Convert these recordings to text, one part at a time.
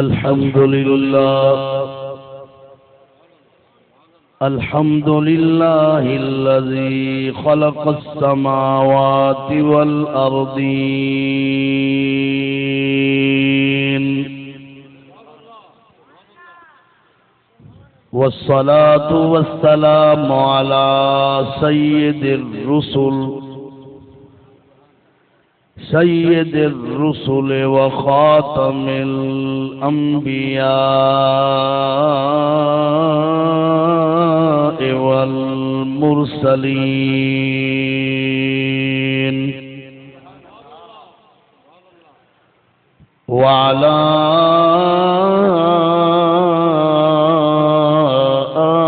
الحمد لله الذي خلق السماوات والأرضين والصلاة والسلام على سيد الرسل وخاتم الأنبياء والمرسلين وعلى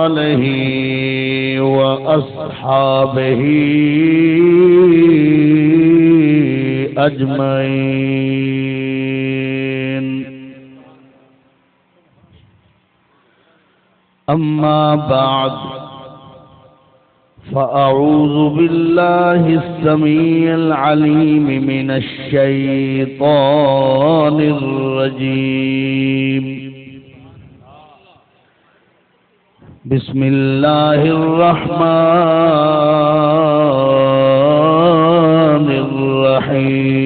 آله وأصحابه أجمعين. أما بعد فأعوذ بالله السميع العليم من الشيطان الرجيم. بسم الله الرحمن الرحيم.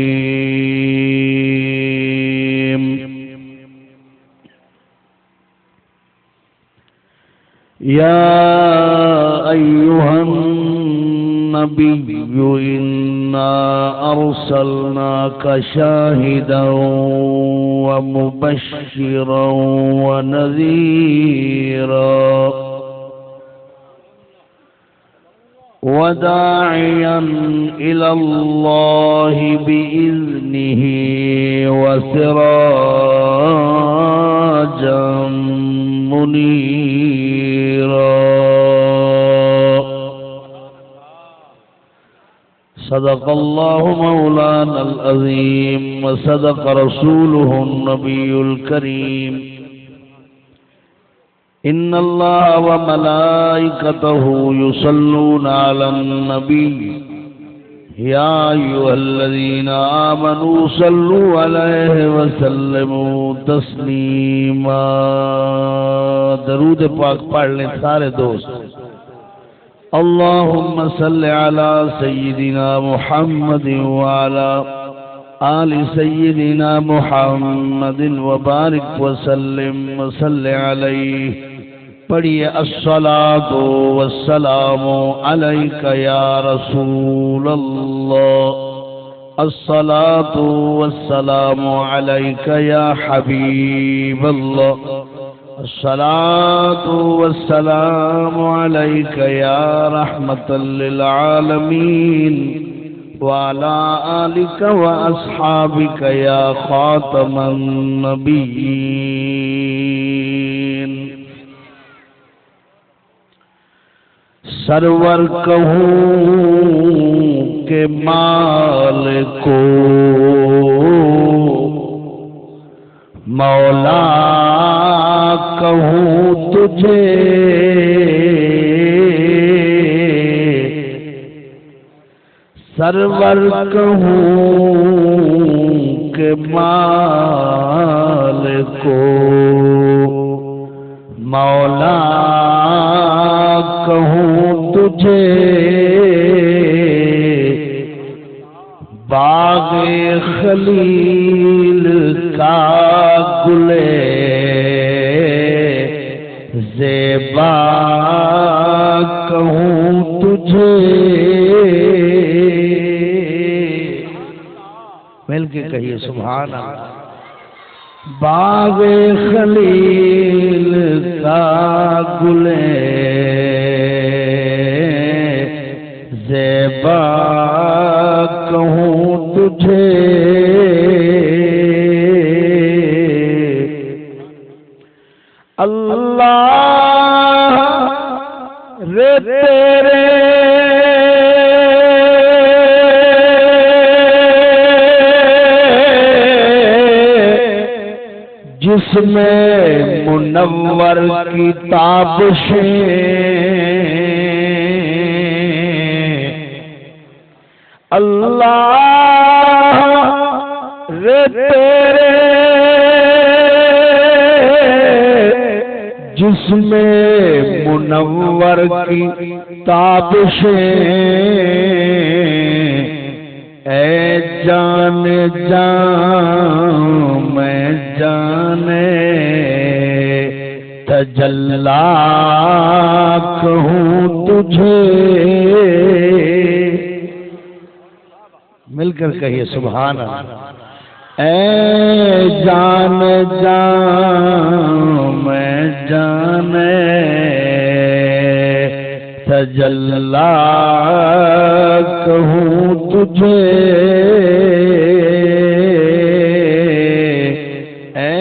يا أيها النبي إنا أرسلناك شاهدا ومبشرا ونذيرا وداعيا إلى الله بإذنه وسراجا منيرا. صدق الله مولانا العظيم وصدق رسوله النبي الكريم. إن الله وملائكته يصلون على النبي يا أيها الذين آمنوا صلوا عليه وسلموا تسليما. درود پاک پڑھ لیں سارے دوست. اللهم صل على سيدنا محمد وعلى آل سيدنا محمد وبارك وسلم وصل عليه. پڑھیے الصلاۃ والسلام علیک یا رسول اللہ، الصلاۃ والسلام علیک یا حبیب اللہ، الصلاۃ والسلام علیک یا رحمۃ للعالمین وعلى آلك وأصحابك يا خاتم النبيين. سرور کہوں کہ مالکو مولا کہوں تجھے، سرور کہوں کہ مالکو مولا کہوں تجھے، باغ خلیل کا گلے زیبا کہوں تجھے. مل کے کہیے سبحان اللہ. باغ خلیل کا گلے زیبا کہوں تجھے، اللہ رے تیرے جس میں منور کی تابشیں، اللہ رے تیرے جسم منور کی تابشیں اے جان جان میں جانے تجلا کہوں تجھے. مل کر کہیے سبحان اللہ. اے جان جان میں جانے تجلا کہوں تجھے. اے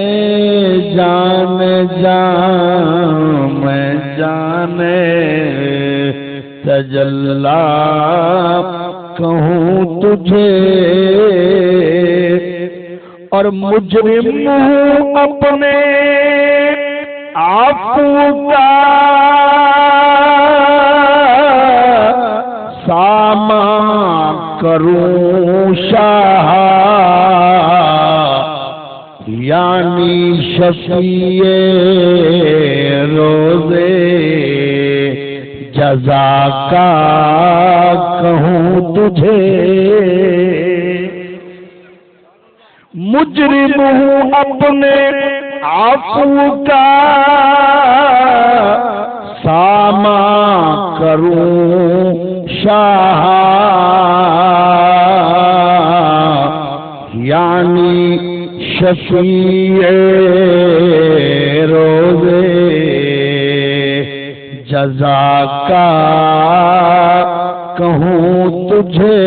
جان جان میں جانے تجلا کہوں تجھے. اور مجرم ہوں اپنے عفو کا سامان کروں شاہ یعنی شفیع روزے جزا کا کہوں تجھے. مجرم ہوں اپنے عفو کا سامان کروں شاہ یعنی شفیع روزے جزا کا کہوں تجھے.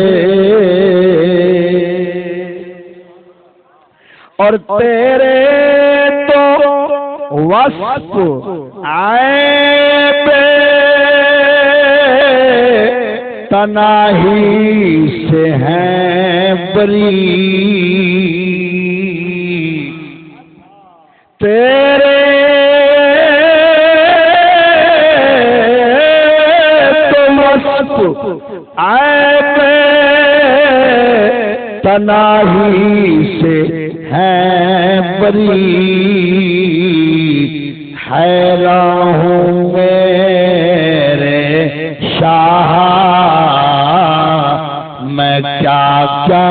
اور تیرے تو وصف عیب تناہی سے ہیں بری. تیرے تو وصف عیب تناہی سے ہیں بری. حیران ہوں میرے شاہ میں کیا کیا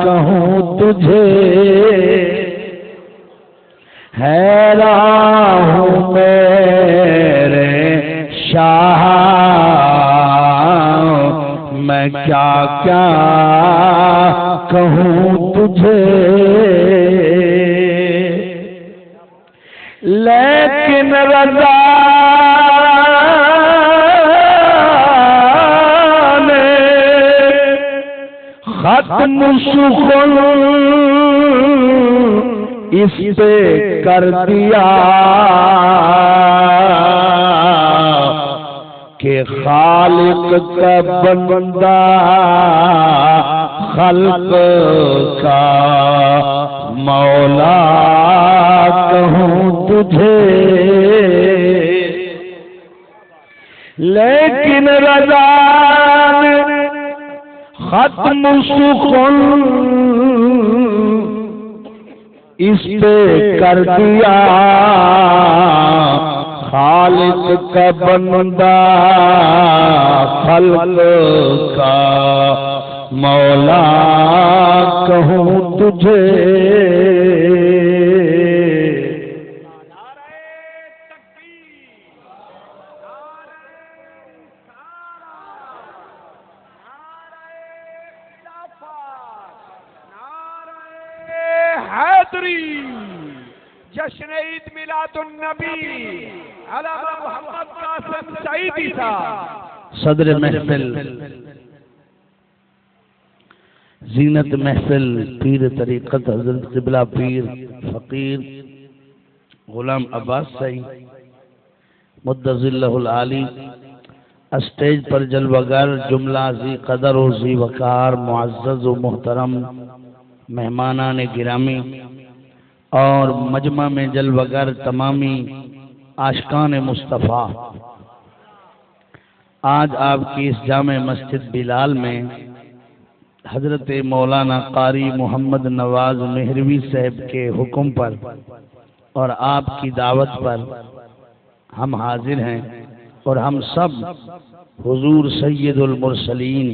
کہوں تجھے. حیران ہوں میرے شاہ میں کیا کیا کہوں تجھے. لیکن رضا نے ختم سخن اس پہ کر دیا کہ خالق کا بندہ خلق کا مولا کہوں تجھے. لیکن رضا نے ختم سخن اس پہ کر دیا خالق کا بندہ خلق کا مولا کہوں تجھے. جشن عید میلاد النبی علامہ محمد قاسم سعیدی صاحب صدر محفل زینت محفل پیر طریقت حضرت قبلہ پیر فقیر غلام عباس سعید مدظ اللہ العالی اسٹیج پر جلوگر جملہ ذی قدر و ذی وقار معزز و محترم مہمانان گرامی اور مجمع میں جلوگر تمامی عاشقان مصطفیٰ، آج آپ کی اس جامع مسجد بلال میں حضرت مولانا قاری محمد نواز مہروی صاحب کے حکم پر اور آپ کی دعوت پر ہم حاضر ہیں، اور ہم سب حضور سید المرسلین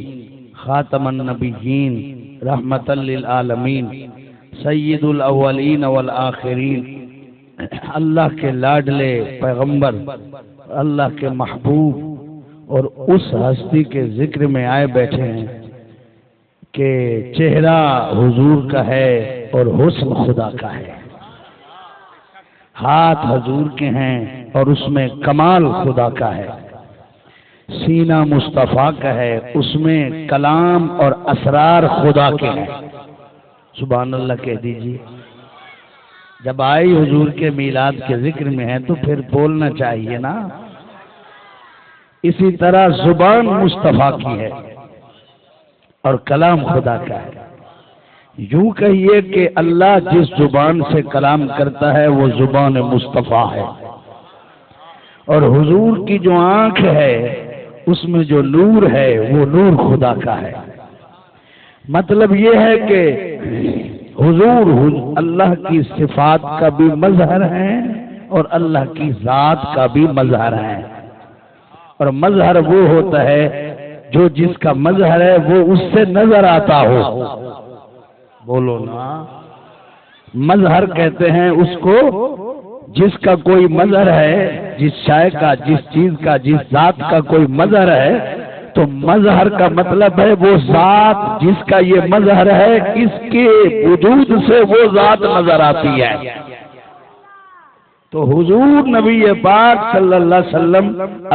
خاتم النبیین رحمت للعالمین سید الاولین والآخرین اللہ کے لاڈلے پیغمبر، اللہ کے محبوب اور اس ہستی کے ذکر میں آئے بیٹھے ہیں کہ چہرہ حضور کا ہے اور حسن خدا کا ہے، ہاتھ حضور کے ہیں اور اس میں کمال خدا کا ہے، سینہ مصطفیٰ کا ہے، اس میں کلام اور اسرار خدا کے ہیں۔ سبحان اللہ کہہ دیجیے۔ جب آئی حضور کے میلاد کے ذکر میں ہے تو پھر بولنا چاہیے نا۔ اسی طرح زبان مصطفیٰ کی ہے اور کلام خدا کا ہے۔ یوں کہیے کہ اللہ جس زبان سے کلام کرتا ہے وہ زبان مصطفیٰ ہے، اور حضور کی جو آنکھ ہے اس میں جو نور ہے وہ نور خدا کا ہے۔ مطلب یہ ہے کہ حضور اللہ کی صفات کا بھی مظہر ہے اور اللہ کی ذات کا بھی مظہر ہے، اور مظہر وہ ہوتا ہے جو جس کا مظہر ہے وہ اس سے نظر آتا ہو۔ بولو نا، مظہر کہتے ہیں اس کو جس کا کوئی مظہر ہے، جس شے کا، جس چیز کا، جس ذات کا کوئی مظہر ہے، تو مظہر کا مطلب ہے وہ ذات جس کا یہ مظہر ہے، اس کے وجود سے وہ ذات نظر آتی ہے۔ تو حضور نبی پاک صلی اللہ علیہ وسلم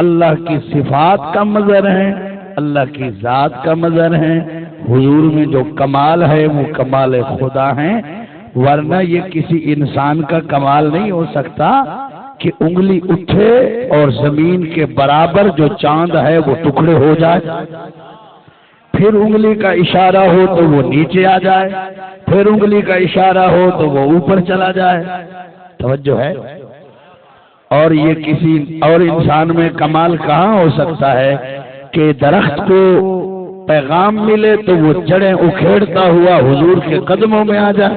اللہ کی صفات کا مظہر ہے، اللہ کی ذات کا مظہر ہے۔ حضور میں جو کمال ہے وہ کمال خدا ہے، ورنہ یہ کسی انسان کا کمال نہیں ہو سکتا کہ انگلی اٹھے اور زمین کے برابر جو چاند ہے وہ ٹکڑے ہو جائے، پھر انگلی کا اشارہ ہو تو وہ نیچے آ جائے، پھر انگلی کا اشارہ ہو تو وہ اوپر چلا جائے۔ توجہ ہے؟ اور یہ کسی اور انسان میں کمال کہاں ہو سکتا ہے کہ درخت کو پیغام ملے تو وہ جڑیں اکھیڑتا ہوا حضور کے قدموں میں آ جائے،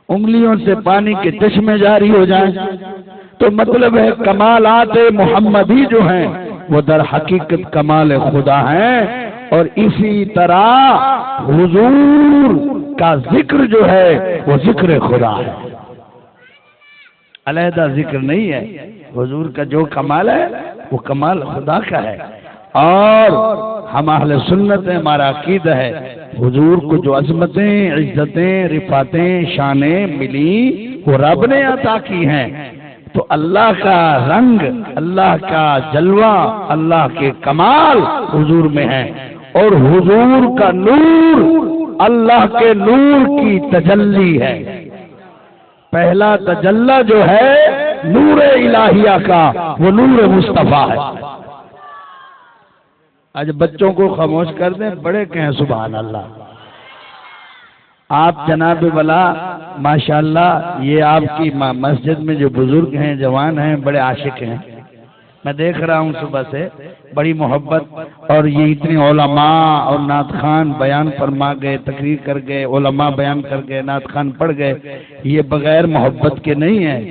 انگلیوں سے پانی کے چشمے جاری ہو جائیں۔ تو مطلب ہے کمالات محمدی جو ہیں وہ در حقیقت کمال خدا ہیں، اور اسی طرح حضور کا ذکر جو ہے وہ ذکر خدا ہے، علیحدہ ذکر نہیں ہے۔ حضور کا جو کمال ہے وہ کمال خدا کا ہے، اور ہم اہل سنت ہیں، ہمارا عقیدہ ہے حضور کو جو عظمتیں، عزتیں، رفعتیں، شانیں ملی وہ رب نے عطا کی ہیں۔ تو اللہ کا رنگ، اللہ کا جلوہ، اللہ کے کمال حضور میں ہے، اور حضور کا نور اللہ کے نور کی تجلی ہے۔ پہلا تجلی جو ہے نور الہیہ کا وہ نور مصطفیٰ ہے۔ آج بچوں کو خاموش کر دیں، بڑے کہیں سبحان اللہ۔ آپ جناب والا ماشاءاللہ، یہ آپ کی مسجد میں جو بزرگ ہیں، جوان ہیں، بڑے عاشق ہیں، میں دیکھ رہا ہوں صبح سے، بڑی محبت، اور یہ اتنے علماء اور نعت خان بیان فرما گئے، تقریر کر گئے، علماء بیان کر گئے، نعت خان پڑھ گئے، یہ بغیر محبت کے نہیں ہیں۔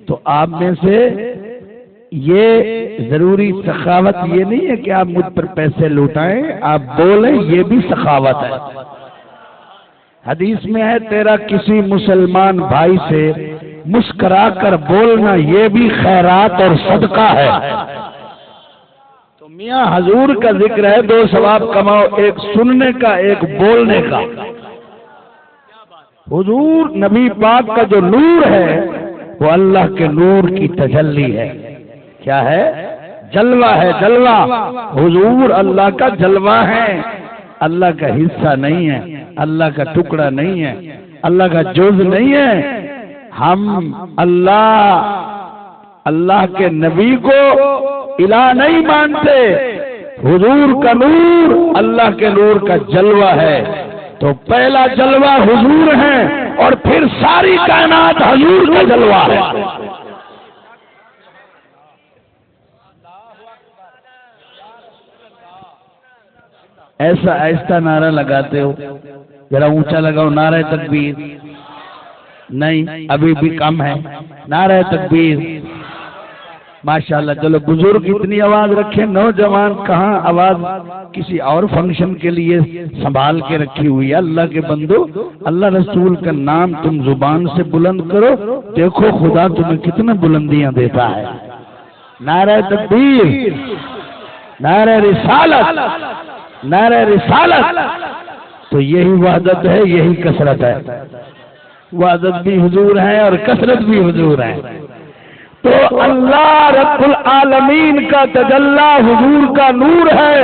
تو آپ میں سے یہ ضروری سخاوت یہ نہیں ہے کہ آپ مجھ پر پیسے لوٹائیں، آپ بولیں، یہ بھی سخاوت ہے۔ حدیث میں ہے تیرا کسی مسلمان بھائی سے مسکرا کر بولنا یہ بھی خیرات اور صدقہ ہے۔ تو میاں حضور کا ذکر ہے، دو ثواب کماؤ، ایک سننے کا، ایک بولنے کا۔ حضور نبی پاک کا جو نور ہے وہ اللہ کے نور کی تجلی ہے۔ کیا ہے؟ جلوہ ہے، جلوہ۔ حضور اللہ کا جلوہ ہے، اللہ کا حصہ نہیں ہے، اللہ کا ٹکڑا نہیں ہے، اللہ کا جز نہیں ہے۔ ہم اللہ کے نبی کو الہ نہیں مانتے، حضور کا نور اللہ کے نور کا جلوہ ہے۔ تو پہلا جلوہ حضور ہے، اور پھر ساری کائنات حضور کا جلوہ ہے۔ ایسا ایسا نعرہ لگاتے ہو، ذرا اونچا لگاؤ نعرہ تکبیر. نہیں ابھی بھی کم ہے. نعرہ تکبیر. ماشاءاللہ. چلو بزرگ اتنی آواز رکھے، نوجوان کہاں آواز کسی اور فنکشن کے لیے سنبھال کے رکھی ہوئی ہے. اللہ کے بندو، اللہ رسول کا نام تم زبان سے بلند کرو، دیکھو خدا تمہیں کتنا بلندیاں دیتا ہے. نعرہ تکبیر، نعرہ رسالت، نعرہ رسالت. تو یہی وحدت ہے، یہی کثرت ہے. وحدت بھی حضور ہے اور کثرت بھی حضور ہے. تو اللہ رب العالمین کا تجلی حضور کا نور ہے،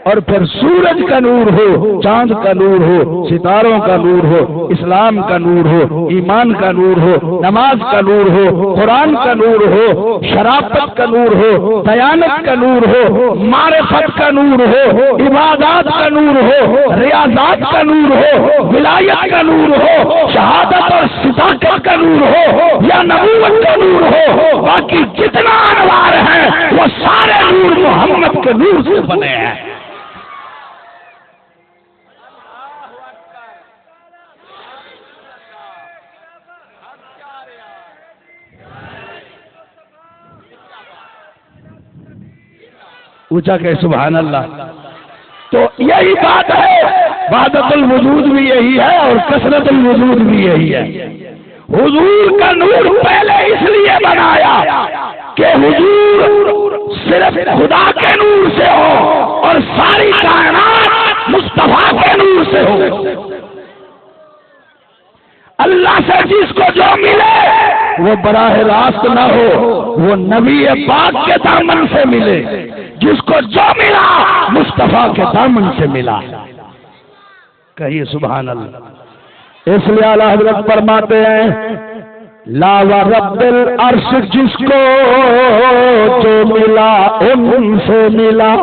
اور پھر سورج کا نور ہو، چاند کا نور ہو، ستاروں کا نور ہو، اسلام کا نور ہو، ایمان کا نور ہو، نماز کا نور ہو، قرآن کا نور ہو، شرافت کا نور ہو، دیانت کا نور ہو، معرفت کا نور ہو، عبادات کا نور ہو، ریاضات کا نور ہو، ولایت کا نور ہو، شہادت اور صداقت کا نور ہو، یا نبوت کا نور ہو. باقی جتنا انوار ہیں وہ سارے نور محمد کے نور سے بنے ہیں. اونچا کہ سبحان اللہ. تو یہی بات ہے، وحدت الوجود بھی یہی ہے اور کثرت الوجود بھی یہی ہے. حضور کا نور پہلے اس لیے بنایا کہ حضور صرف خدا کے نور سے ہو اور ساری کائنات مصطفیٰ کے نور سے ہو. اللہ سے جس کو جو ملے وہ براہ راست نہ ہو، وہ نبی پاک کے دامن سے ملے. جس کو جو ملا مصطفیٰ کے دامن سے ملا. کہیے سبحان اللہ. اس لیے اعلیٰ حضرت فرماتے ہیں لا ورب العرش جس کو جو ملا ان سے ملا.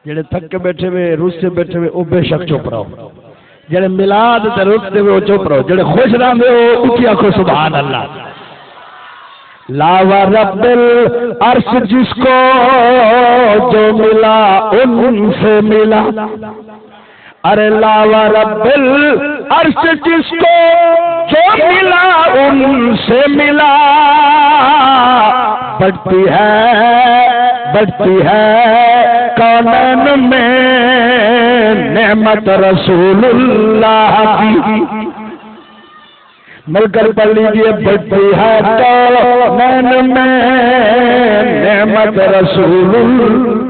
جڑے تھک کے بیٹھے ہوئے، روس سے بیٹھے ہوئے، وہ بے شک چپ رہو. جڑے ملاد تے رکھتے ہوئے وہ چپ رہو. جڑے خوش رہندے ہو اونچی آکھو سبحان اللہ. لا ورب العرش جس کو جو ملا ان سے ملا. ارے لا ورب العرش جس کو جو ملا ان سے ملا. بڑھتی ہے کونین میں نعمت رسول اللہ کی. مل کر پڑھ لیجیے. بڑھتی ہے کونین میں نعمت رسول اللہ.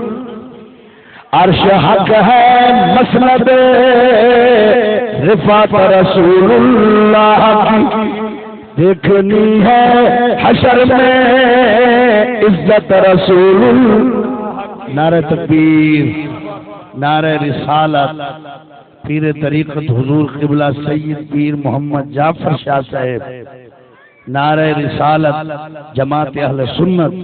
عرش حق ہے مسند رفعت رسول اللہ کی. دیکھنی ہے حشر میں عزت رسول اللہ. نعرہ تکبیر، نعرہ رسالت. پیر طریقت حضور قبلہ سید پیر محمد جعفر شاہ صاحب. نعرہ رسالت جماعت اہل سنت.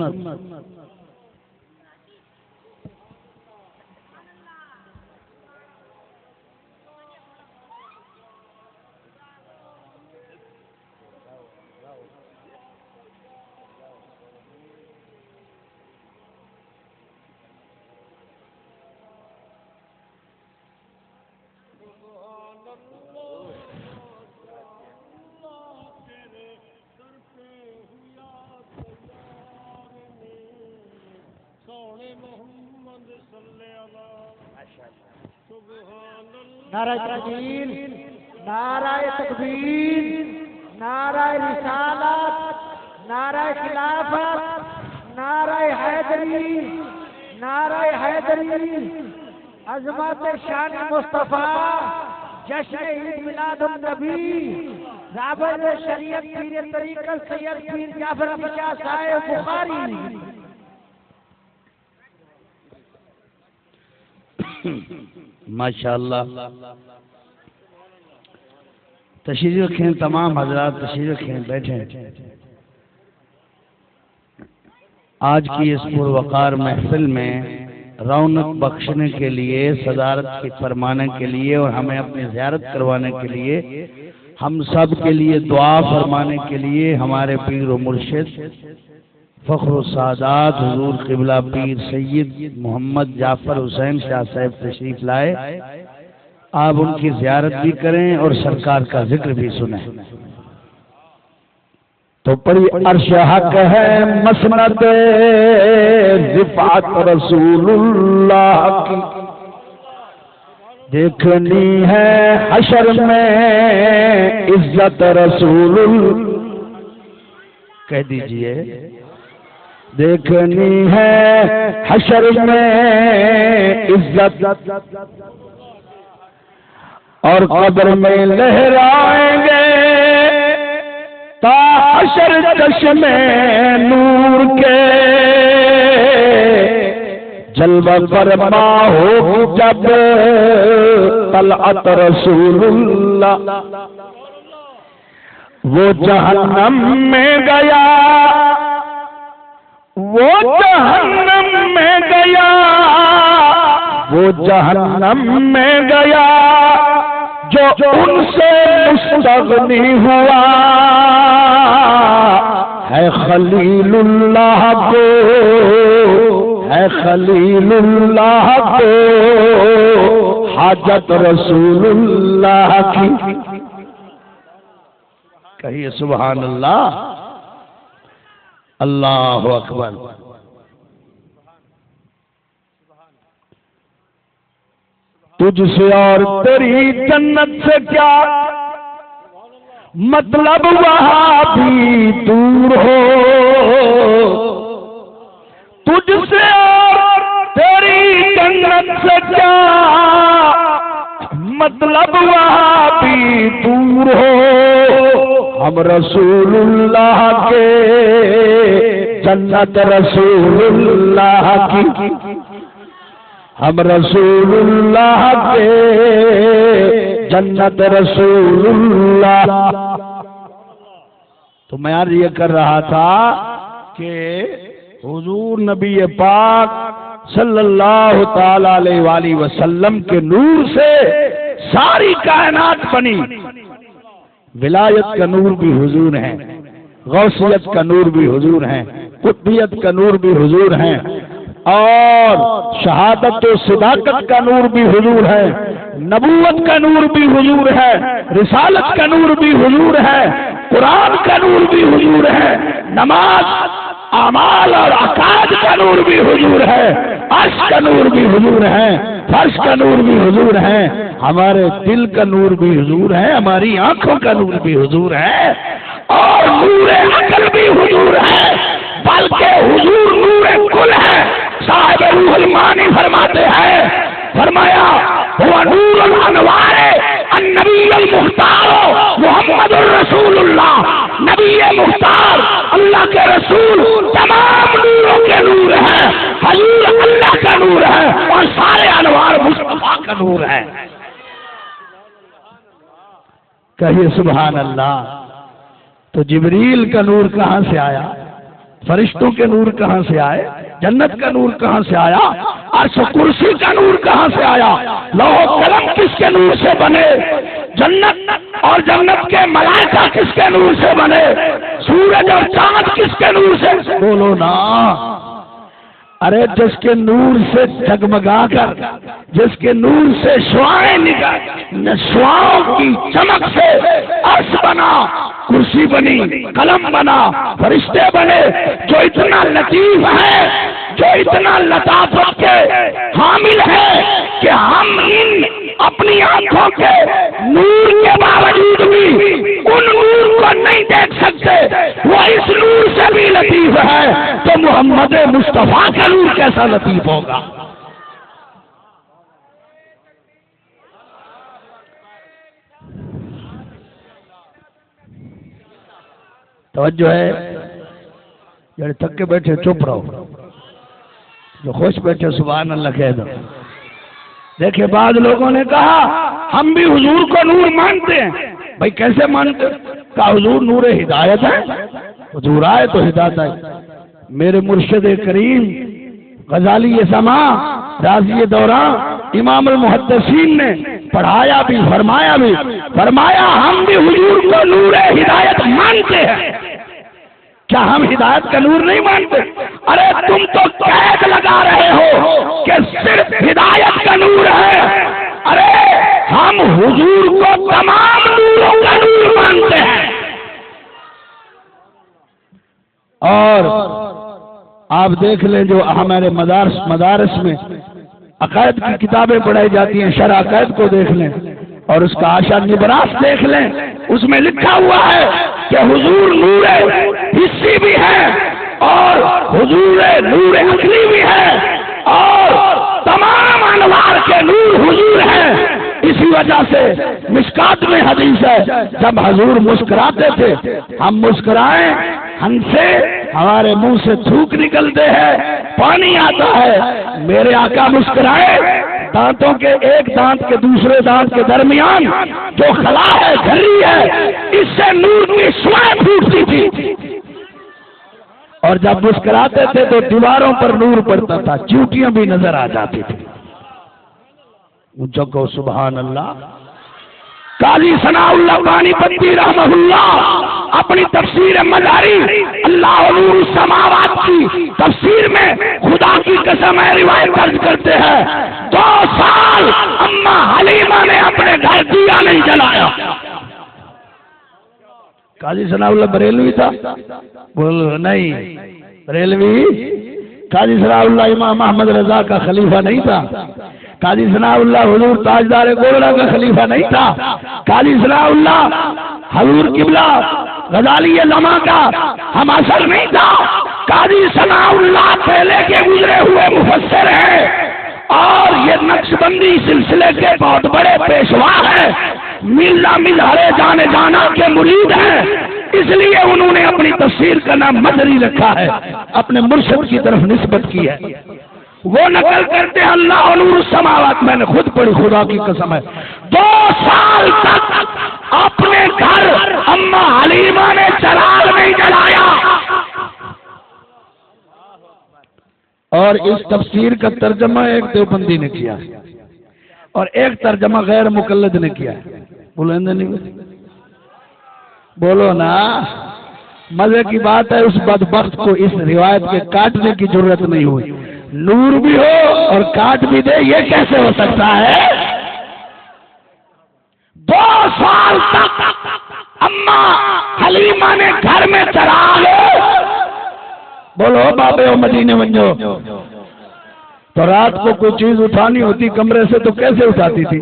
نعرہ تکبیر، نعرہ تکبیر، نعرہ رسالت، نعرہ خلافت، نعرہ حیدری، نعرہ حیدری. عظمت شان مصطفیٰ، جشن عید میلاد النبی، رابط شریعت پیر طریقت سید پیر جعفر احمد شاہ صاحب بخاری. ماشاءاللہ. تشریف رکھیں تمام حضرات، تشریف رکھیں، بیٹھیں. آج کی اس پروقار محفل میں رونق بخشنے کے لیے، صدارت کی فرمانے کے لیے اور ہمیں اپنی زیارت کروانے کے لیے، ہم سب کے لیے دعا فرمانے کے لیے ہمارے پیر و مرشد فخر السادات حضور قبلہ پیر سید محمد جعفر حسین شاہ صاحب تشریف لائے، آپ ان کی زیارت بھی کریں اور سرکار کا ذکر بھی سنیں۔ تو پڑی عرش حق ہے مسند رفعت رسول اللہ کی، دیکھنی ہے حشر میں عزت رسول اللہ، کہہ دیجئے دیکھنی ہے حشر میں عزت، اور قبر میں لہرائیں گے تا حشر چشم نور کے، جلوہ فرما ہو جب طلعت رسول اللہ، وہ جہنم میں گیا، وہ جہنم میں گیا، وہ جہنم میں گیا جو ان سے مستغنی ہوا، ہے خلیل اللہ کو، ہے خلیل اللہ کو حاجت رسول اللہ کی، کہیے سبحان اللہ، اللہ اکبر۔ تجھ سے اور تیری جنت سے کیا مطلب وہاں بھی دور ہو، تجھ سے اور تیری جنت سے کیا مطلب وہاں بھی دور ہو، ہم رسول اللہ کے جنت رسول اللہ کی، ہم رسول اللہ کے جنت رسول اللہ۔ تو میں آج یہ کر رہا تھا کہ حضور نبی پاک صلی اللہ تعالی علیہ وآلہ وسلم کے نور سے ساری کائنات بنی، ولایت کا نور بھی حضور ہیں، غوثیت کا نور بھی حضور ہیں، قطبیت کا نور بھی حضور ہیں، اور شہادت و صداقت کا نور بھی حضور ہے، نبوت کا نور بھی حضور ہے، رسالت کا نور بھی حضور ہے، قرآن کا نور بھی حضور ہے، نماز اعمال اور عقائد کا نور بھی حضور ہے، عرش کا نور بھی حضور ہے، فرش کا نور بھی حضور ہے، ہمارے دل کا نور بھی حضور ہے، ہماری آنکھوں کا نور بھی حضور ہے، اور نور عقل بھی حضور ہے، بلکہ حضور نور کل ہے۔ صاحب روح المانی فرماتے ہیں، فرمایا ہوا نور الانوار النبی المختار محمد الرسول اللہ، نبی مختار اللہ کے رسول تمام نوروں کے نور ہے، حضور اللہ کا نور ہے، اور سارے انوار مصطفیٰ کا نور ہے، کہیے سبحان اللہ۔ تو جبریل کا نور کہاں سے آیا؟ فرشتوں کے نور کہاں سے آئے؟ جنت کا نور کہاں سے آیا؟ عرش و کرسی کا نور کہاں سے آیا؟ لوح و قلم کس کے نور سے بنے؟ جنت اور جنت کے ملائکہ کس کے نور سے بنے؟ سورج اور چاند کس کے نور سے؟ بولو نا، ارے جس کے نور سے جگمگا کر، جس کے نور سے شعاعیں نکل، شعاعوں کی چمک سے عرش بنا، کرسی بنی، قلم بنا، فرشتے بنے، جو اتنا لطیف ہے، جو اتنا لطافت کے حامل ہے کہ ہم ان اپنی آنکھوں کے نور کے باوجود بھی ان نور کو نہیں دیکھ سکتے، وہ اس نور سے بھی لطیف ہے، تو محمد مصطفیٰ کا نور کیسا لطیف ہوگا؟ توجہ ہے، جڑے تھک کے بیٹھے چپ رہو، جو خوش بیٹھے سبحان اللہ کہہ دو۔ دیکھیں بعض لوگوں نے کہا ہم بھی حضور کو نور مانتے ہیں، بھائی کیسے مانتے؟ کہا حضور نور ہدایت ہے، حضور آئے تو ہدایت ہے۔ میرے مرشد کریم غزالی سما راضی دوراں امام المحدثین نے پڑھایا بھی، فرمایا ہم بھی حضور کو نور ہدایت مانتے ہیں، کیا ہم ہدایت کا نور نہیں مانتے؟ ارے تم تو قید لگا رہے ہو کہ صرف ہدایت کا نور ہے. ارے ہم حضور کو تمام نوروں کا نور مانتے ہیں. اور آپ دیکھ لیں جو ہمارے مدارس میں عقائد کی کتابیں پڑھائی جاتی ہیں، شرح عقائد کو دیکھ لیں اور اس کا آشا نبراس دیکھ لیں، اس میں لکھا ہوا ہے کہ حضور نور حسی بھی ہے اور حضور نور عقلی بھی ہے اور تمام انوار کے نور حضور ہیں. اسی وجہ سے مشکات میں حدیث ہے جب حضور مسکراتے تھے ہم مسکرائیں، ہم سے ہمارے منہ سے تھوک نکلتے ہیں، پانی آتا ہے. میرے آقا مسکرائے، دانتوں کے ایک دانت کے دوسرے دانت کے درمیان جو خلا ہے جھلی ہے اس سے نور کی شعاع پھوٹتی تھی اور جب مسکراتے تھے تو دیواروں پر نور پڑتا تھا، چیوٹیاں بھی نظر آ جاتی تھی. جگو سبحان اللہ. قاضی ثناء اللہ بانی پتی رحمہ اللہ اپنی تفسیر مداری اللہ نور السماوات کی تفسیر میں خدا کی قسم ہے روایت درج کرتے ہیں 2 سال اماں حلیمہ نے اپنے گھر دیا نہیں جلایا. قاضی ثناء اللہ بریلوی تھا؟ بول نہیں بریلوی. قاضی ثناء اللہ امام احمد رضا کا خلیفہ نہیں تھا. قاضی ثناء اللہ حضور تاجدار گولڑا کا خلیفہ نہیں تھا. قاضی ثناء اللہ حضور قبلہ غزالی لمحہ کا ہم اثر نہیں تھا. قاضی ثناء اللہ پہلے کے گزرے ہوئے مفسر ہیں اور یہ نقش بندی سلسلے کے بہت بڑے پیشوا ہیں، ملا مظہر جانے جانا کے مرید ہیں. اس لیے انہوں نے اپنی تفسیر کا نام مدری رکھا ہے، اپنے مرشد کی طرف نسبت کی ہے. وہ نقل کرتے ہیں اللہ نور السماوات، میں نے خود پڑھی خدا کی قسم ہے 2 سال تک اپنے گھر اماں حلیمہ نے چراغ نہیں جلایا. اور اس تفسیر کا ترجمہ ایک دیوبندی نے کیا اور ایک ترجمہ غیر مقلد نے کیا. بولیں نہیں بولو نا. مزے کی بات ہے اس بدبخت کو اس روایت کے کاٹنے کی ضرورت نہیں ہوئی. نور بھی ہو اور کاٹ بھی دے، یہ کیسے ہو سکتا ہے؟ 2 سال تک اماں حلیمہ نے گھر میں چراغ، بولو بابے و مدینے ونجو. تو رات کو کوئی چیز اٹھانی ہوتی کمرے سے تو کیسے اٹھاتی تھی؟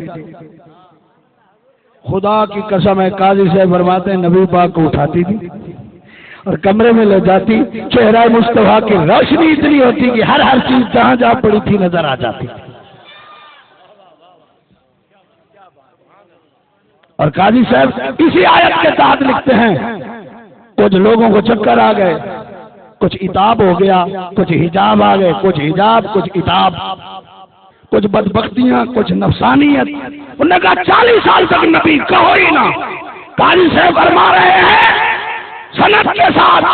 خدا کی قسم ہے قاضی صاحب فرماتے ہیں نبی پاک کو اٹھاتی تھی اور کمرے میں لے جاتی. چہرہ مصطفیٰ کی روشنی اتنی ہوتی کہ ہر چیز جہاں جہاں پڑی تھی نظر آ جاتی. اور قاضی صاحب اسی آیت کے تحت لکھتے ہیں کچھ لوگوں کو چکر آ گئے، کچھ عتاب ہو گیا، کچھ حجاب آ گئے، کچھ حجاب کچھ عتاب، کچھ بدبختیاں کچھ نفسانیت. انہوں نے کہا 40 سال تک نبی کہو ہی نہ. قاضی صاحب فرما رہے ہیں سند کے ساتھ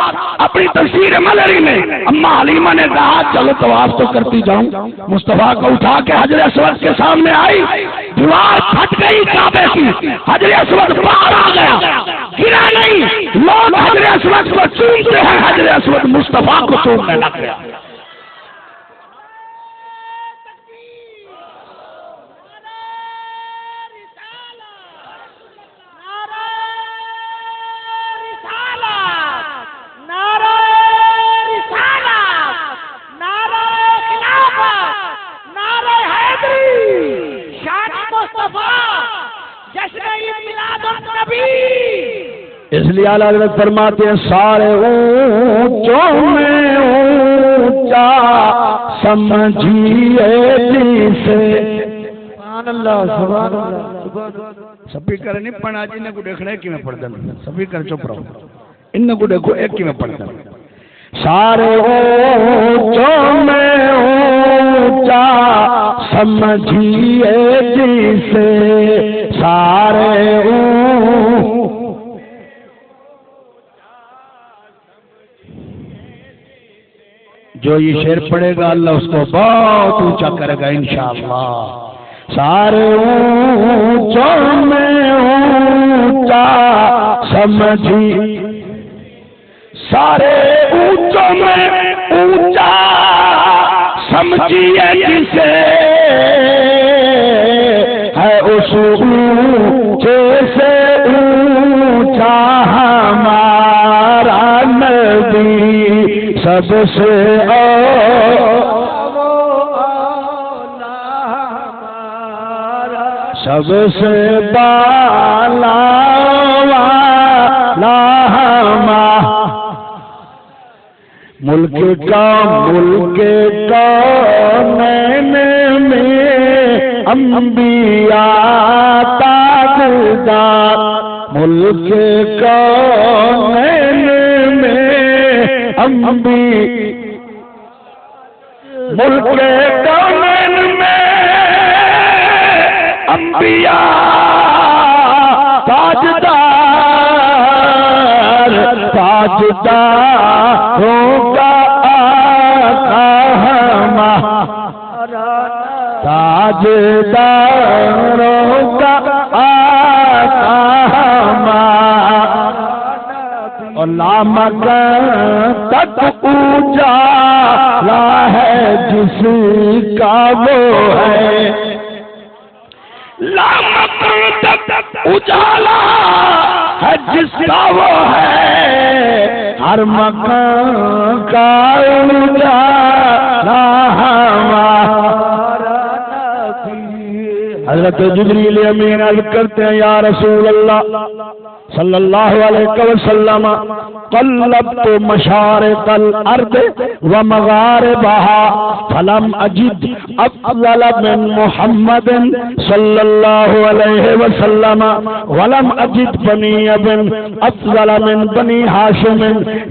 اپنی تفسیر مدری میں اماں حلیمہ نے کہا چلو طواف تو کرتی جاؤں. مصطفیٰ کو اٹھا کے حجر اسود کے سامنے آئی، دیوار پھٹ گئی کعبے کی، حجر اسود باہر آ گیا، گرا نہیں. لوگ حجر اسود کو چومتے ہیں، حجر اسود مصطفیٰ کو چومنے لگ گیا. اس لیے اعلیٰ حضرت فرماتے ہیں سارے اونچوں میں اونچا سمجھیے جسے. سبحان اللہ سبحان اللہ. سبھی کر نہیں پڑھا جی نے کو دیکھنا ہے کہ میں پڑھتا ہوں. سبھی کر چپ رہو، ان کو دیکھو ایک کی میں پڑھتا ہوں. سارے اونچوں میں اونچا سمجھیے جسے سارے جو یہ شعر پڑھے گا اللہ اس کو بہت اونچا کرے گا انشاءاللہ. سارے اونچوں میں اونچا سمجھی سارے اونچوں میں اونچا سمجھیے جسے ہے اس اونچے سے اونچا ہمارا نبی سب سے سب سے بالا والا ملک کا میں انبیاء تاجدار ملک کا میں ملک کا میں انبیاء تاجداروں کا آقا ہمارا تاجداروں کا آقا ہمارا اور لامکان تک اجالا ہے جس کا وہ ہے لامکان تک اجالا ہے جس کا وہ ہے ہر مکان کا اجالا ہمارا نبی حضرت جبریل امین عرض کرتے ہیں یا رسول اللہ صلی اللہ علیہ وسلم قلبت مشارق الارض ومغاربها فلم اجد افضل من محمد صلی اللہ علیہ وسلم ولم اجد بنی ابن افضل من بنی ہاشم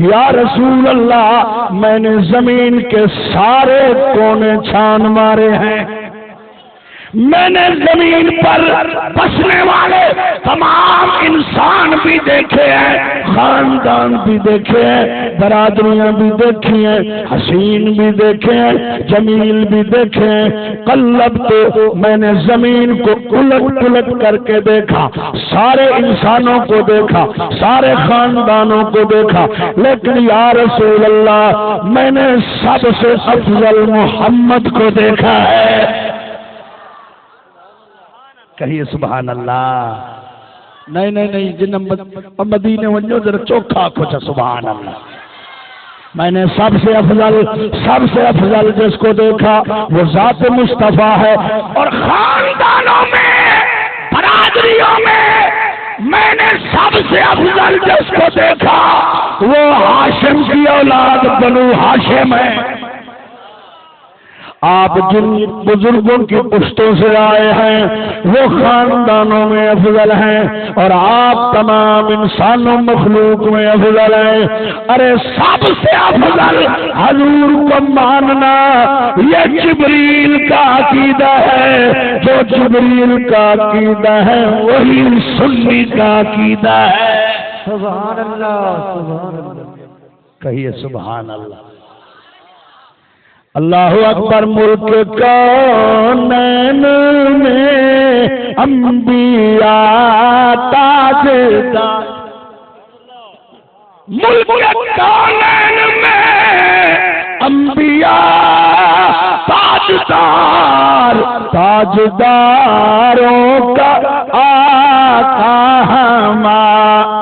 یا رسول اللہ میں نے زمین کے سارے کونے چھان مارے ہیں میں نے زمین پر بسنے والے تمام انسان بھی دیکھے ہیں خاندان بھی دیکھے ہیں برادریاں بھی دیکھی ہیں حسین بھی دیکھے ہیں جمیل بھی دیکھے ہیں قلب تو میں نے زمین کو الٹ کر کے دیکھا سارے انسانوں کو دیکھا سارے خاندانوں کو دیکھا لیکن یا رسول اللہ میں نے سب سے افضل محمد کو دیکھا ہے کہیے سبحان اللہ نہیں جن مدینے ونجو ذرا چوکھا کچھ سبحان اللہ میں نے سب سے افضل جس کو دیکھا وہ ذات مصطفیٰ ہے اور خاندانوں میں برادریوں میں نے سب سے افضل جس کو دیکھا وہ ہاشم کی اولاد بنو ہاشم ہے آپ جن بزرگوں کی پشتوں سے آئے ہیں وہ خاندانوں میں افضل ہیں اور آپ تمام انسانوں مخلوق میں افضل ہیں ارے سب سے افضل حضور کو ماننا یہ جبریل کا عقیدہ ہے جو جبریل کا عقیدہ ہے وہی سنی کا عقیدہ ہے سبحان اللہ سبحان اللہ کہیے سبحان اللہ اللہ اکبر ملک کونین میں انبیاء تاجدار ملک کونین میں انبیاء تاجداروں کا آقا ہمارا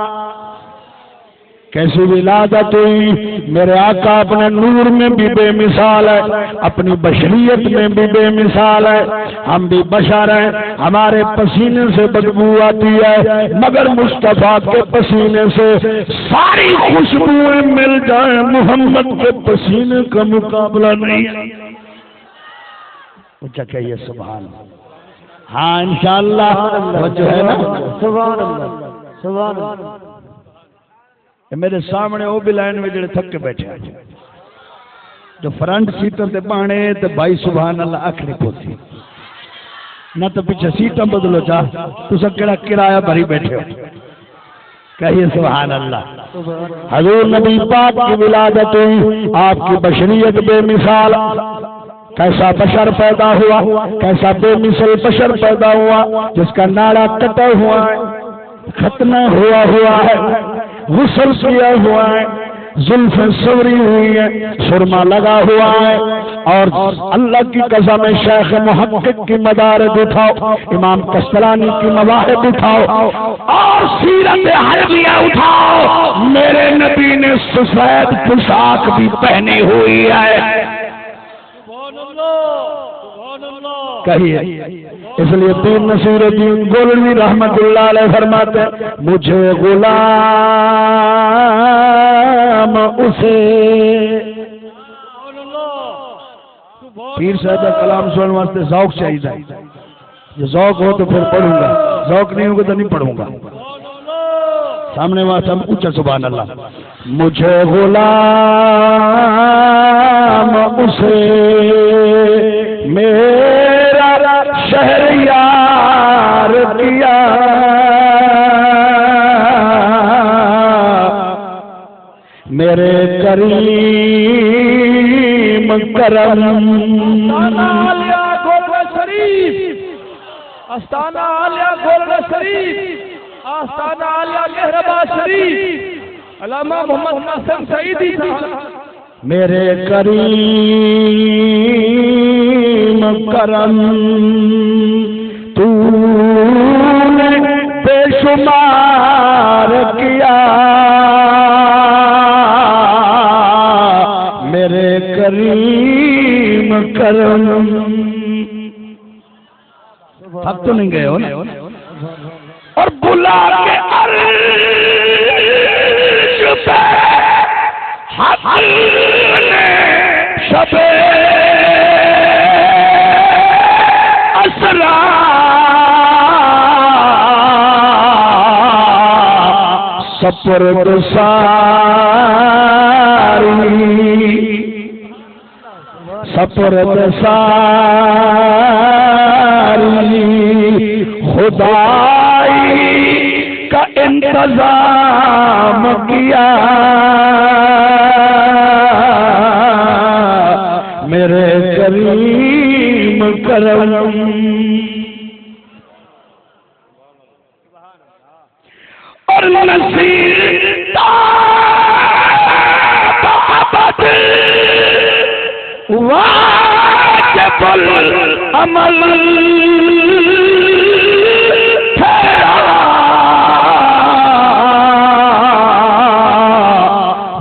کیسی ولادت ہوئی میرے آقا اپنے نور میں بھی بے مثال ہے اپنی بشریت میں بھی بے مثال ہے ہم بھی بشر ہیں ہمارے پسینے سے بدبو آتی ہے مگر مصطفیٰ کے پسینے سے ساری خوشبوئیں مل جائیں محمد کے پسینے کا مقابلہ نہیں ہے اچھا کہیے سبحان اللہ ہاں انشاءاللہ جو ہے نا سبحان اللہ سبحان اللہ میرے سامنے وہ بھی لائن میں جڑے تھک کے بیٹھے ہیں جو فرنٹ سیٹوں تے بانے تے بھائی سبحان اللہ اکھ نہیں پوتی نہ تو پیچھے سیٹیں بدلو چاہ تو سب کڑا کرایہ بھری بیٹھے ہو کہیے سبحان اللہ حضور نبی پاک کی ولادت ہوئی آپ کی بشریت بے مثال کیسا بشر پیدا ہوا کیسا بے مثل بشر پیدا ہوا جس کا ناڑا کٹا ہوا ہے ختنہ ہوا ہے غسل کیا ہوا ہے زلفیں سوری ہوئی ہیں، سرما لگا ہوا ہے، اور اللہ کی قسم شیخ محقق کی مدارج اٹھاؤ، امام قسطلانی کی مواہب اٹھاؤ، اور سیرت حیویہ اٹھاؤ، میرے نبی نے سفید پوشاک بھی پہنی ہوئی ہے۔ کہیے، اس لیے پیر نصیر الدین گولوی رحمت اللہ علیہ فرماتے ہیں مجھے غلام اسے، پیر صاحب کا کلام سننے واسطے ذوق چاہیے، جو ذوق ہو تو پھر پڑھوں گا، ذوق نہیں ہوگا تو نہیں پڑھوں گا۔ سامنے واسطے ہم اونچا سبحان اللہ، مجھے غلام اسے میرا شہریار کیا، میرے کریم کرم، آستانہ عالیہ گولڈ شریف، آستانہ عالیہ مہربا شریف، علامہ محمد قاسم سعیدی صاحب، میرے کریم کرم تو نے بے شمار کیا، میرے کریم کرم، اب تو نہیں گئے ہو نا، اور بلا کے عرش پہ حق نے شب اسرا سپرد ساری، سپرد ساری خدائی کا انتظام کیا، میرے کریم کرم، اور نصیر تابت واجب العمل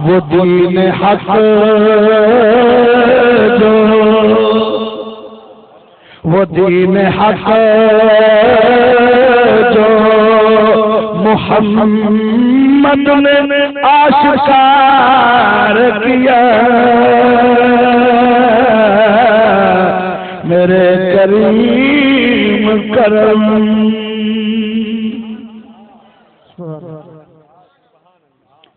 وہ دین حق جو، وہ دین حق جو محمد نے آشکار کیا، میرے کریم کرم،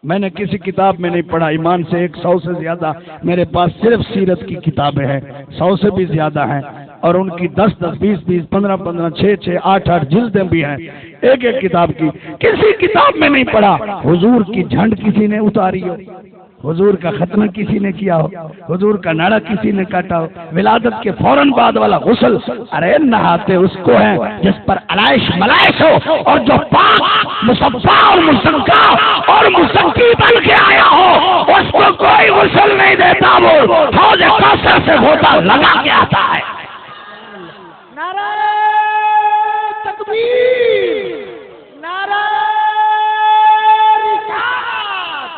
میں نے کسی کتاب میں نہیں پڑھا، ایمان سے 100 سے زیادہ میرے پاس صرف سیرت کی کتابیں ہیں، 100 سے بھی زیادہ ہیں، اور ان کی 10-10 20-20 15-15 6-6 8-8 جلدیں بھی ہیں ایک ایک کتاب کی، کسی کتاب میں نہیں پڑھا حضور کی جھنڈ کسی نے اتاری ہو، حضور کا ختنہ کسی نے کیا ہو، حضور کا ناڑا کسی نے کاٹا ہو، ولادت کے فوراً بعد والا غسل، ارے نہاتے اس کو ہیں جس پر علائش ملائش ہو، اور جو پاک مصفا اور مزکا اور مزکی بن کے آیا ہو اس کو کوئی غسل نہیں دیتا، وہ حوض کوثر سے ہوتا لگا کے آتا ہے۔ نعرہ تکبیر، نعرہ رسالت،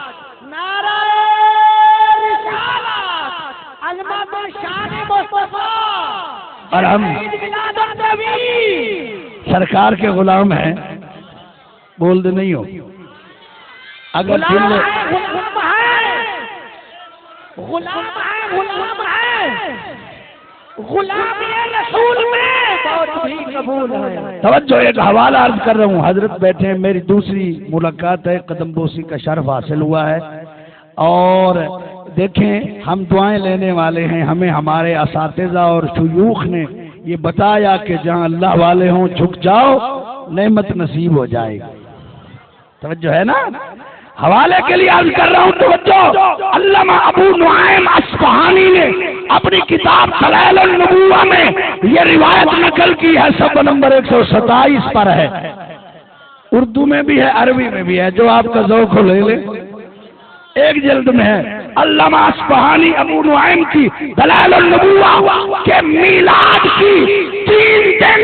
نعرہ رسالت، علامت شان مصطفیٰ، اور ہم میلاد النبی سرکار کے غلام ہیں، بول دے نہیں ہو، اگر دل غلام میں ہے، غلام ہے، غلام ہے، غلام ہے، غلامی رسول میں بہت ہی قبول ہے۔ توجہ، ایک حوالہ عرض کر رہا ہوں، حضرت بیٹھے ہیں، میری دوسری ملاقات ہے، قدم بوسی کا شرف حاصل ہوا ہے، اور دیکھیں ہم دعائیں لینے والے ہیں، ہمیں ہمارے اساتذہ اور شیوخ نے یہ بتایا کہ جہاں اللہ والے ہوں جھک جاؤ، نعمت نصیب ہو جائے گی، توجہ ہے نا؟ حوالے کے لیے عرض کر رہا ہوں، توجہ، علامہ ابو نعیم اصفہانی نے اپنی کتاب دلائل النبوہ میں یہ روایت نقل کی ہے، صفحہ نمبر 127 پر ہے، اردو میں بھی ہے، عربی میں بھی ہے، جو آپ کا ذوق ہو لے لے۔ ایک جلد میں ہے علامہ اصفہانی ابو نعیم کی دلائل النبوہ کہ میلاد کی 3 دن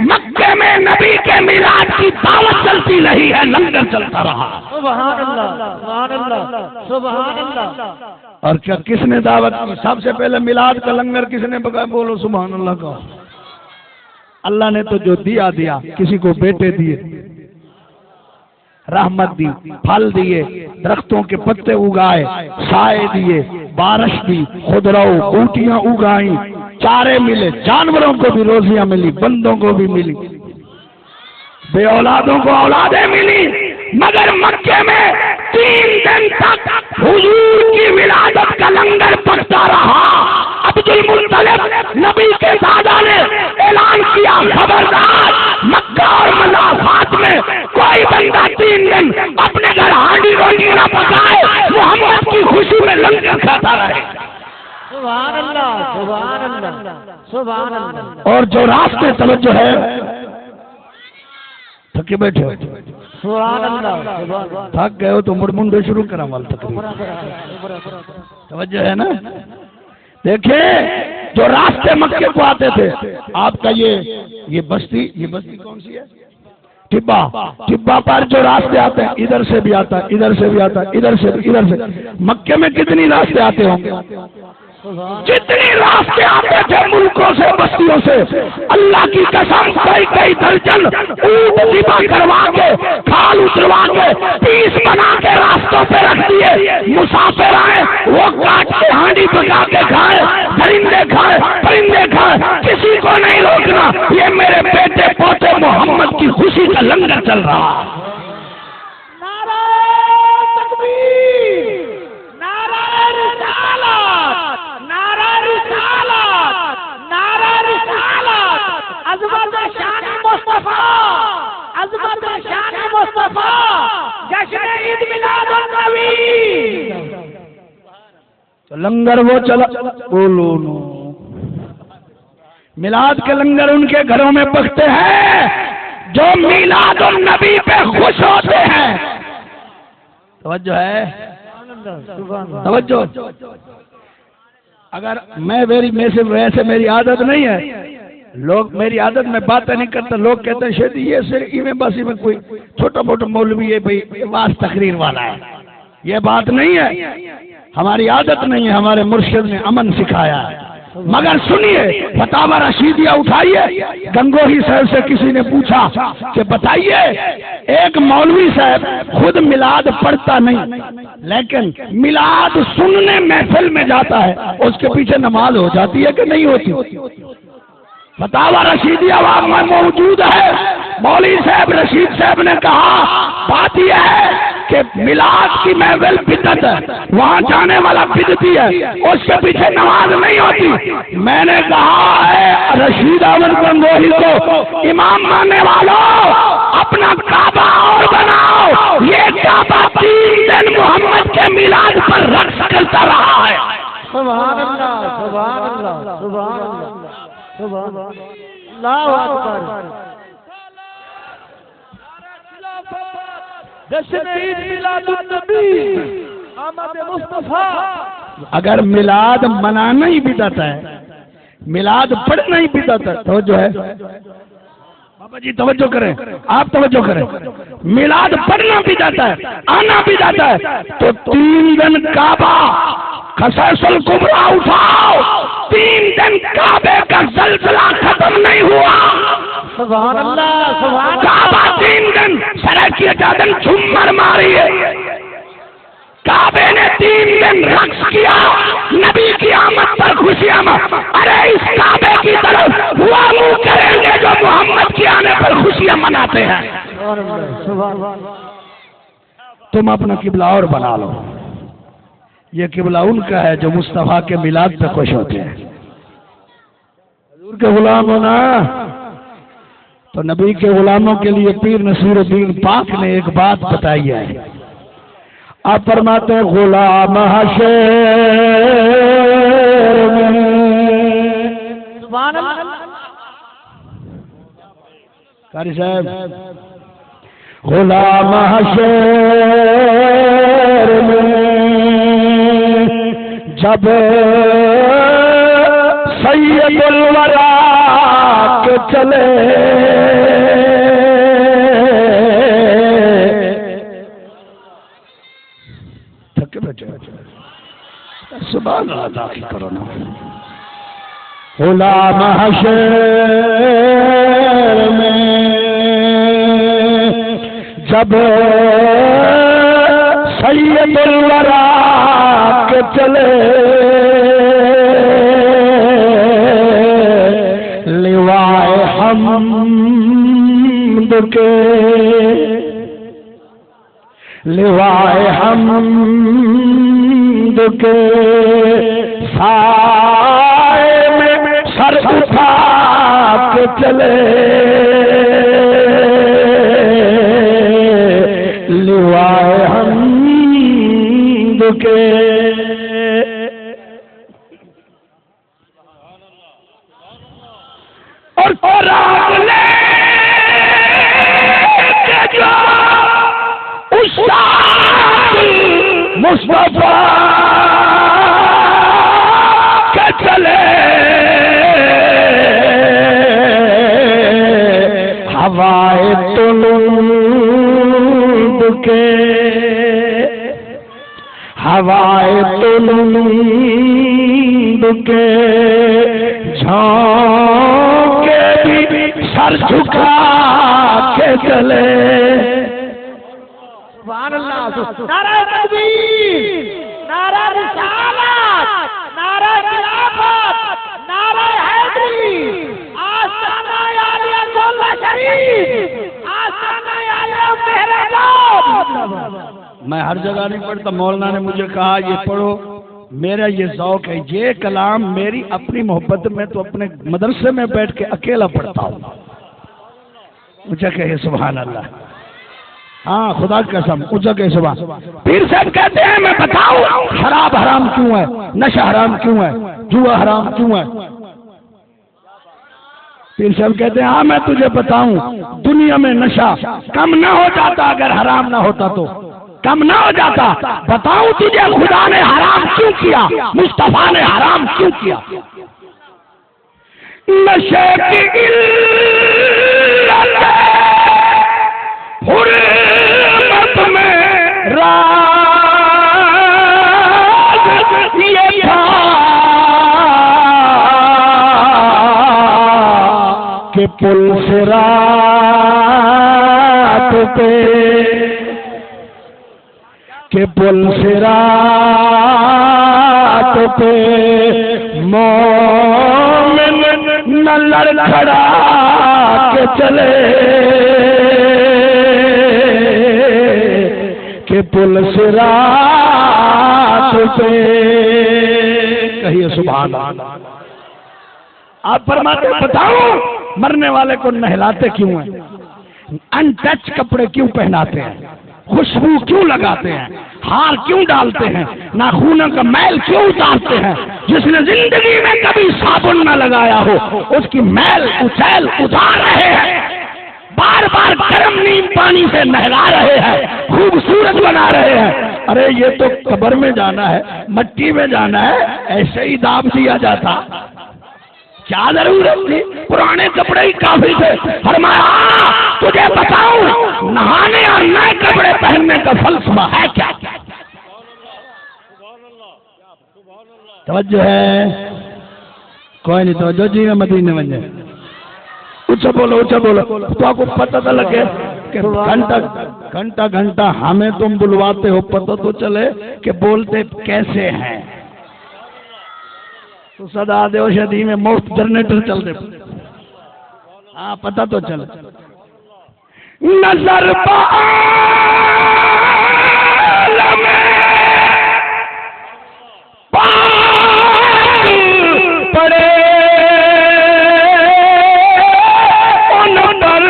مکے میں نبی کے میلاد کی دعوت چلتی رہی ہے، لنگر چلتا رہا۔ سبحان اللہ سبحان اللہ سبحان اللہ۔ اور کیا کس نے دعوت کی؟ سب سے پہلے میلاد کا لنگر کس نے پکایا؟ بولو سبحان اللہ کا۔ اللہ نے تو جو دیا کسی کو بیٹے دیے، رحمت دی، پھل دیے، درختوں کے پتے اگائے، سائے دیے، بارش دی، خضرو بوٹیاں اگائیں، چارے ملے، جانوروں کو بھی روزیاں ملی، بندوں کو بھی ملی، بے اولادوں کو اولادیں ملی، مگر مکے میں 3 دن تک حضور کی ولادت کا لنگر پکتا رہا۔ عبد المطلب نبی کے دادا نے اعلان کیا، خبردار مکہ اور مضافات میں کوئی بندہ 3 دن اپنے گھر ہانڈی روٹی نہ پکائے، محمد کی خوشی میں لنگر کھاتا رہے۔ سبحان اللہ سبحان اللہ سبحان اللہ۔ اور جو راستے توجہ ہے، تھکے بیٹھے ہو، سبحان اللہ سبحان اللہ۔ تھک گئے ہو تو مڑ منڈے شروع کرا وال تقریر، توجہ ہے نا؟ دیکھیں جو راستے مکے کو آتے تھے، آپ کا یہ بستی کون سی ہے؟ ٹبا پر جو راستے آتے ہیں، ادھر سے بھی آتا ہے، ادھر سے بھی آتا ہے، ادھر سے مکے میں کتنی راستے آتے ہوں گے؟ جتنی راستے آتے تھے ملکوں سے، بستیوں سے، اللہ کی قسم کئی درجن اونٹ ذبح کروا کے، کھال اتروا کے، پیس بنا کے راستوں پہ رکھ دیے، مسافر آئے وہ کاٹ کے ہانڈی پکا کے کھائے، درندے کھائے، پرندے کھائے، کسی کو نہیں روکنا، یہ میرے بیٹے پوتے محمد کی خوشی کا لنگر چل رہا۔ نعرہ تکبیر، نعرہ رسالت، نعرہ رسالت، نعرہ رسالت، عظمت شان مصطفیٰ، عظمت شان مصطفیٰ، جشن عید میلاد النبی۔ تو لنگر وہ چلا، بولو نو، میلاد کے لنگر ان کے گھروں میں پکتے ہیں جو میلاد النبی پہ خوش ہوتے ہیں۔ توجہ ہے، توجہ۔ اگر ویسے میری عادت نہیں ہے، لوگ میری عادت میں باتیں نہیں کرتا، لوگ کہتے ہیں شیخ یہ صرف بس میں کوئی چھوٹا موٹا مولوی ہے بھائی واز تقریر والا ہے، یہ بات نہیں ہے، ہماری عادت نہیں ہے، ہمارے مرشد نے امن سکھایا ہے۔ مگر سنیے، فتاوی رشیدیہ اٹھائیے، گنگوہی صاحب سے کسی نے پوچھا کہ بتائیے ایک مولوی صاحب خود میلاد پڑھتا نہیں لیکن میلاد سننے محفل میں جاتا ہے، اس کے پیچھے نماز ہو جاتی ہے کہ نہیں ہوتی؟ فتاوی رشیدیہ میں موجود ہے، مولوی صاحب رشید صاحب نے کہا بات یہ ہے کہ میلاد کی محفل بدعت ہے، وہاں جانے والا بدعتی ہے، اس کے پیچھے نماز نہیں ہوتی۔ میں نے کہا ہے رشید احمد گنگوہی کو امام ماننے والوں اپنا کعبہ اور بناؤ، یہ کعبہ 3 دن محمد کے میلاد پر رقص کرتا رہا ہے۔ سبحان اللہ سبحان اللہ سبحان اللہ سبحان اللہ اکبر۔ جشن عید میلاد النبی، آمد مصطفیٰ۔ اگر میلاد منانا ہی بدعت ہے، میلاد پڑھنا ہی بدعت ہے، توجہ ہے بابا جی، توجہ کریں، آپ توجہ کریں، میلاد پڑھنا بدعت ہے، آنا بدعت ہے، تو 3 دن کعبہ خصائص الکبریٰ اٹھاؤ، 3 دن کعبے کا زلزلہ ختم نہیں ہوا۔ سبحان اللہ سبحان اللہ۔ کعبہ 3 دن سرے کی چادر جھومر ماری ہے، کعبے نے 3 دن رقص کیا، نبی کی آمد پر خوشیاں ارے اس کعبے کی طرف ہوا منہ کریں گے جو محمد کے آنے پر خوشیاں مناتے ہیں۔ تم اپنا قبلہ اور بنا لو، یہ قبلہ ان کا ہے جو مصطفیٰ کے میلاد پہ خوش ہوتے ہیں۔ حضور کے غلام ہونا تو نبی کے غلاموں کے لیے پیر نصیر الدین پاک نے ایک بات بتائی ہے، آپ فرماتے ہیں غلام حشر میں، سبحان اللہ، قاری صاحب، غلام حشر میں جب سید الورا کے چلے تھکے بیٹھے سبحان اللہ داخل کرو نا غلام حشر میں جب سید الورا کے چلے لوائے حمد کے لوائے حمد کے سائے میں سر اٹھا کے چلے لوائے حمد کے اور راگ لے کے جو استاد مصطفیٰ کے چلے ہوائے طلوع کے ہوائے طلوع کے جھونکے بھی سر جھکا کے چلے سبحان اللہ نعرہ تکبیر نعرہ رسالت نعرہ خلافت نعرہ حیدری آستانہ عالیہ گولہ شریف آستانہ عالیہ مہربان میں ہر جگہ نہیں پڑھتا مولانا نے مجھے کہا یہ پڑھو میرا یہ ذوق ہے یہ کلام میری اپنی محبت میں تو اپنے مدرسے میں بیٹھ کے اکیلا پڑھتا ہوں مجھے کہے سبحان اللہ ہاں خدا کی قسم اونچا کہ سبحان پیر صاحب کہتے ہیں میں بتاؤں شراب حرام کیوں ہے نشہ حرام کیوں ہے جوا حرام کیوں ہے پیر صاحب کہتے ہیں ہاں میں تجھے بتاؤں دنیا میں نشہ کم نہ ہو جاتا اگر حرام نہ ہوتا تو کم نہ ہو جاتا بتاؤں تجھے خدا نے حرام کیوں کیا مصطفیٰ نے حرام کیوں کیا نشے کی علت حرمت میں راز یہ تھا کہ پل صراط پہ کہ پل صراط پہ مومن نہ لڑکھڑا کے چلے کہ پل صراط پہ کہیے سبحان اللہ آپ فرماتے بتاؤ مرنے والے کو نہلاتے کیوں ہیں ان ٹچ کپڑے کیوں پہناتے ہیں خوشبو کیوں لگاتے ہیں ہار کیوں ڈالتے ہیں ناخونوں کا میل کیوں اتارتے ہیں جس نے زندگی میں کبھی صابن نہ لگایا ہو اس کی میل اچھیل اتار رہے ہیں بار بار گرم نیم پانی سے نہلا رہے ہیں خوبصورت بنا رہے ہیں ارے یہ تو قبر میں جانا ہے مٹی میں جانا ہے ایسے ہی داب دیا جاتا کیا ضرورت تھی پرانے کپڑے ہی کافی تھے فرمایا تجھے بتاؤں نہانے اور نئے کپڑے پہننے کا فلسفہ ہے کیا توجہ ہے کوئی نہیں توجہ جی میں مدینے میں جائے اچھا بولو تو آپ کو پتہ تو لگے کہ گھنٹہ ہمیں تم بلواتے ہو پتہ تو چلے کہ بولتے کیسے ہیں تو صدا دے شدی میں مفت جنریٹر چل دے ہاں پتہ تو چل نظر بعالم پاک پڑے ان پر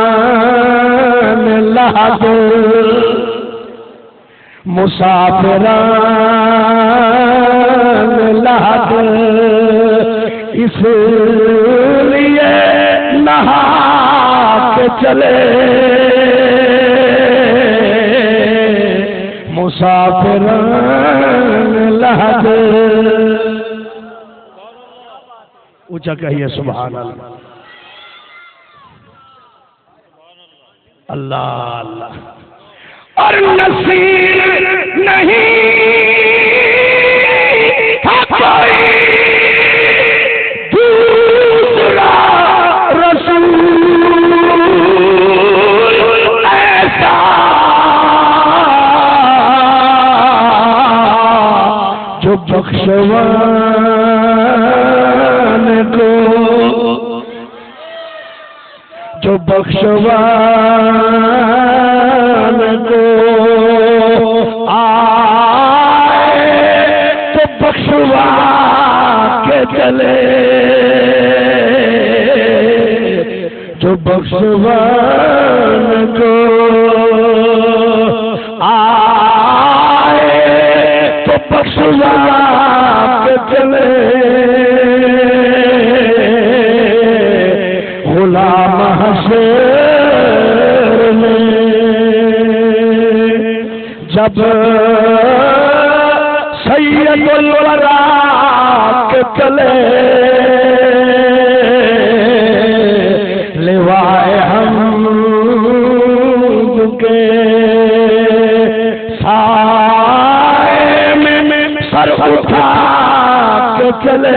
مسافران لحد مسافران لحد اس لیے نہا کے چلے مسافران لحد اونچا کہیے سبحان اللہ اللہ اللہ اور نصیر نہیں کوئی دوسرا رسول ایسا جو بخشوان کو جو بخشوان کو آئے تو بخشوا کے چلے جو بخشوان کو آئے تو بخشوا کے چلے غلام حشر میں جب سید الورا کے چلے لوائے حمد کے سائے میں سر اٹھا کے چلے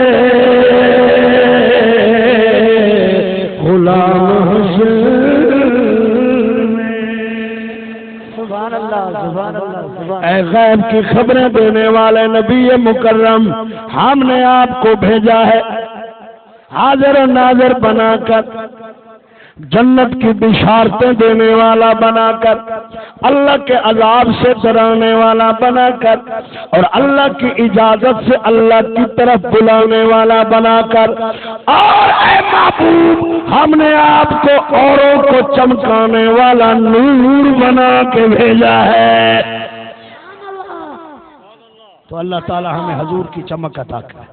غلام حشر میں سبحان اللہ سبحان اللہ سبحان اے غیب کی خبریں دینے والے نبی مکرم ہم نے آپ کو بھیجا ہے حاضر و ناظر بنا کر جنت کی بشارتیں دینے والا بنا کر اللہ کے عذاب سے ڈرانے والا بنا کر اور اللہ کی اجازت سے اللہ کی طرف بلانے والا بنا کر اور اے محبوب ہم نے آپ کو اوروں کو چمکانے والا نور بنا کے بھیجا ہے تو اللہ تعالی ہمیں حضور کی چمک عطا کرے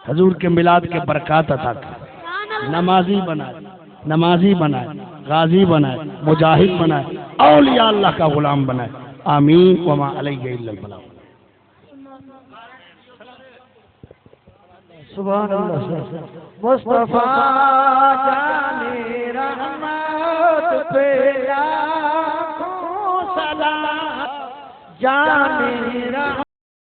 حضور کے میلاد کے برکات عطا کرے نمازی بنائے نمازی بنائے غازی بنائے مجاہد بنائے اولیاء اللہ کا غلام بنائے آمین وما علیہ الا البلاغ سبحان اللہ مصطفیٰ جان رحمت پہ لاکھوں سلام جان